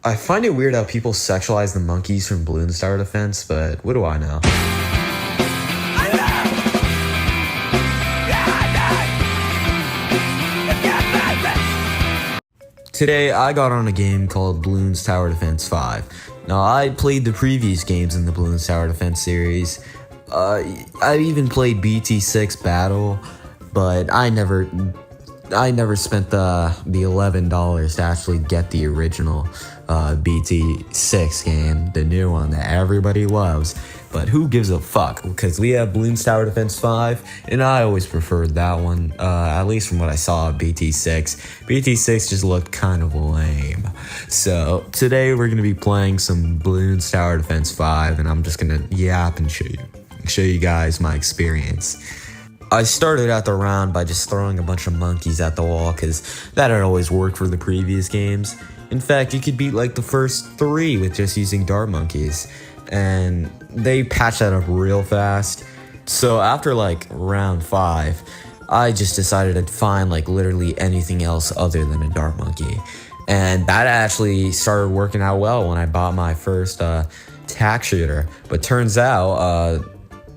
I find it weird how people sexualize the monkeys from Bloons Tower Defense, but what do I know? Today, I got on a game called Bloons Tower Defense 5. Now, I played the previous games in the Bloons Tower Defense series. I even played BT6 Battle, but I never spent the $11 to actually get the original BT6 game, the new one that everybody loves. But who gives a fuck? Because we have Bloons Tower Defense 5, and I always preferred that one, at least from what I saw of BT6. BT6 just looked kind of lame. So today we're going to be playing some Bloons Tower Defense 5, and I'm just going to yap and show you guys my experience. I started out the round by just throwing a bunch of monkeys at the wall, because that had always worked for the previous games. In fact, you could beat like the first 3 with just using dart monkeys, and they patched that up real fast. So after like round 5, I just decided to find like literally anything else other than a dart monkey, and that actually started working out well when I bought my first tack shooter. But turns out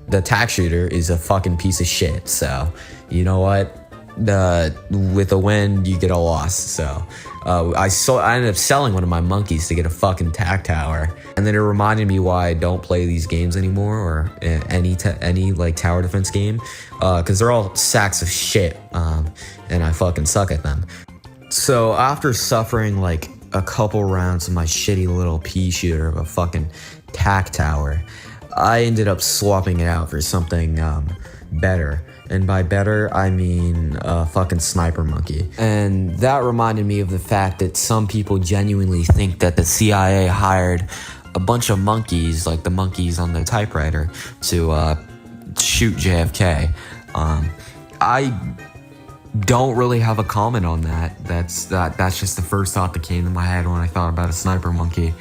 the tack shooter is a fucking piece of shit. So you know what? With a win, you get a loss. So I ended up selling one of my monkeys to get a fucking tack tower, and then it reminded me why I don't play these games anymore, or any like tower defense game, because they're all sacks of shit, and I fucking suck at them. So after suffering like a couple rounds of my shitty little pea shooter of a fucking tack tower, I ended up swapping it out for something better. And by better, I mean a fucking sniper monkey. And that reminded me of the fact that some people genuinely think that the CIA hired a bunch of monkeys, like the monkeys on the typewriter, to shoot JFK. I don't really have a comment on that. That's just the first thought that came to my head when I thought about a sniper monkey.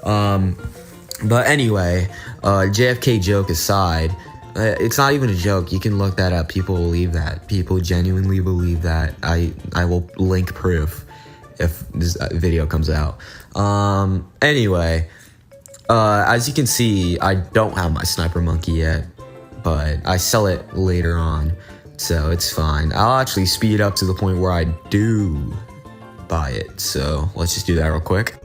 But anyway, JFK joke aside, it's not even a joke. You can look that up. People believe that. People genuinely believe that. I will link proof if this video comes out. Anyway, as you can see, I don't have my sniper monkey yet, but I sell it later on, so it's fine. I'll actually speed up to the point where I do buy it. So let's just do that real quick.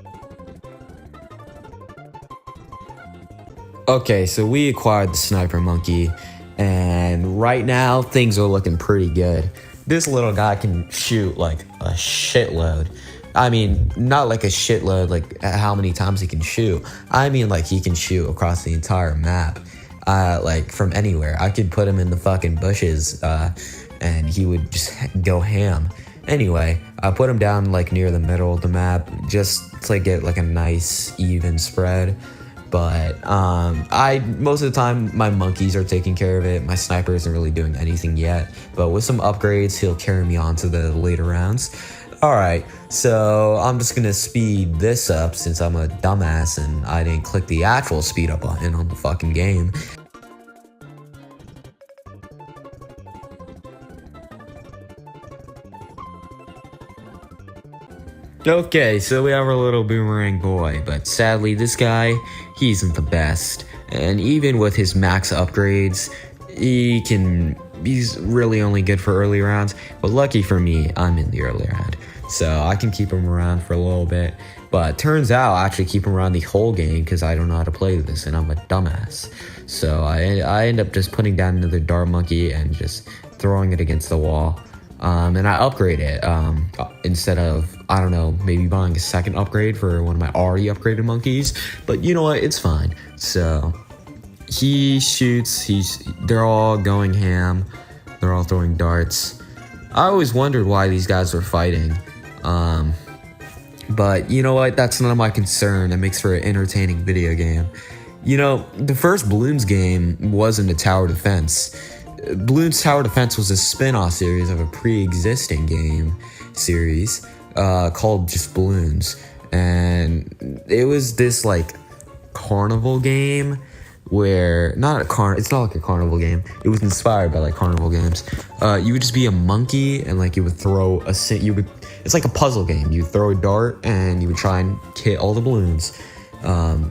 Okay, so we acquired the sniper monkey, and right now things are looking pretty good. This little guy can shoot like a shitload. I mean, not like a shitload, like how many times he can shoot. I mean, like he can shoot across the entire map, like from anywhere. I could put him in the fucking bushes, and he would just go ham. Anyway, I put him down like near the middle of the map, just to get like a nice even spread. But most of the time, my monkeys are taking care of it. My sniper isn't really doing anything yet. But with some upgrades, he'll carry me on to the later rounds. Alright, so I'm just going to speed this up since I'm a dumbass and I didn't click the actual speed up button on the fucking game. Okay, so we have our little boomerang boy, but sadly this guy, he isn't the best. And even with his max upgrades, he's really only good for early rounds, but lucky for me, I'm in the early round. So I can keep him around for a little bit, but turns out I actually keep him around the whole game because I don't know how to play this and I'm a dumbass. So I end up just putting down another dart monkey and just throwing it against the wall. And I upgrade it instead of, I don't know, maybe buying a second upgrade for one of my already upgraded monkeys. But you know what? It's fine. So he shoots. They're all going ham. They're all throwing darts. I always wondered why these guys were fighting. But you know what? That's none of my concern. It makes for an entertaining video game. You know, the first Bloons game wasn't a tower defense. Bloons Tower Defense was a spin-off series of a pre-existing game series called just Bloons, and it was this like carnival game where it's not like a carnival game. It was inspired by like carnival games. You would just be a monkey and like you would throw It's like a puzzle game. You throw a dart and you would try and hit all the balloons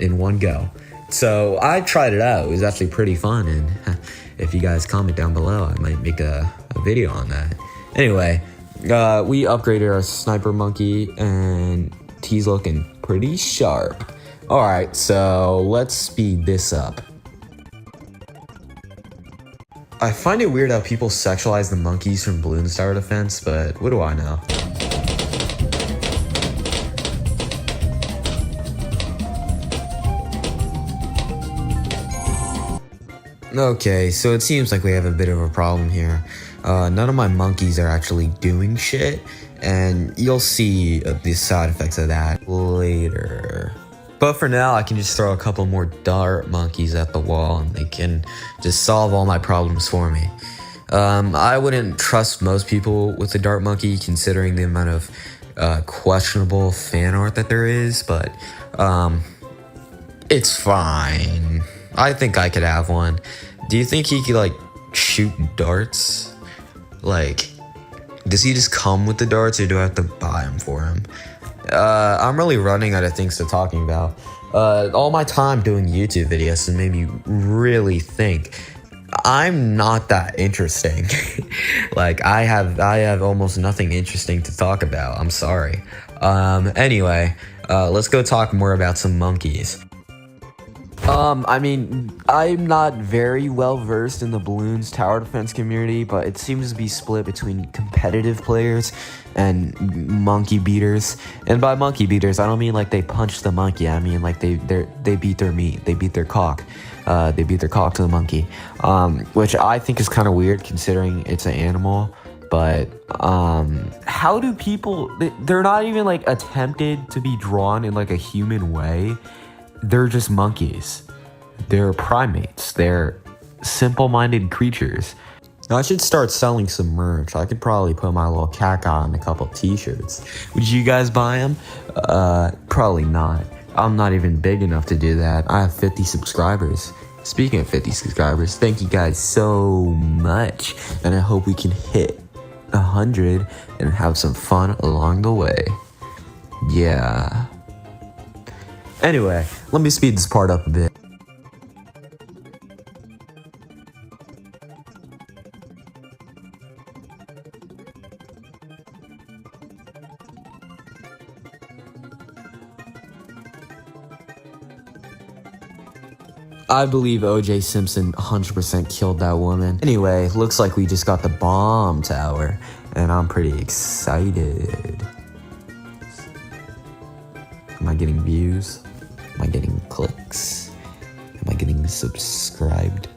in one go. So I tried it out. It was actually pretty fun, and if you guys comment down below, I might make a video on that. Anyway, we upgraded our sniper monkey, and he's looking pretty sharp. Alright, so let's speed this up. I find it weird how people sexualize the monkeys from Bloons Tower Defense, but what do I know? Okay, so it seems like we have a bit of a problem here. None of my monkeys are actually doing shit, and you'll see the side effects of that later. But for now, I can just throw a couple more dart monkeys at the wall, and they can just solve all my problems for me. I wouldn't trust most people with the dart monkey, considering the amount of questionable fan art that there is, but it's fine. I think I could have one. Do you think he could, like, shoot darts? Like, does he just come with the darts, or do I have to buy them for him? I'm really running out of things to talking about. All my time doing YouTube videos has made me really think I'm not that interesting. Like, I have almost nothing interesting to talk about. I'm sorry. Anyway, let's go talk more about some monkeys. I mean, I'm not very well versed in the Bloons Tower Defense community, but it seems to be split between competitive players and monkey beaters. And by monkey beaters, I don't mean like they punch the monkey. I mean like they beat their meat. They beat their cock. They beat their cock to the monkey, which I think is kind of weird considering it's an animal. But how do people? They're not even like attempted to be drawn in like a human way. They're just monkeys. They're primates. They're simple-minded creatures. Now, I should start selling some merch. I could probably put my little cat guy on a couple t-shirts. Would you guys buy them? Probably not. I'm not even big enough to do that. I have 50 subscribers. Speaking of 50 subscribers, thank you guys so much. And I hope we can hit 100 and have some fun along the way. Yeah. Anyway, let me speed this part up a bit. I believe O.J. Simpson 100% killed that woman. Anyway, looks like we just got the bomb tower, and I'm pretty excited. Am I getting views? Am I getting clicks? Am I getting subscribed?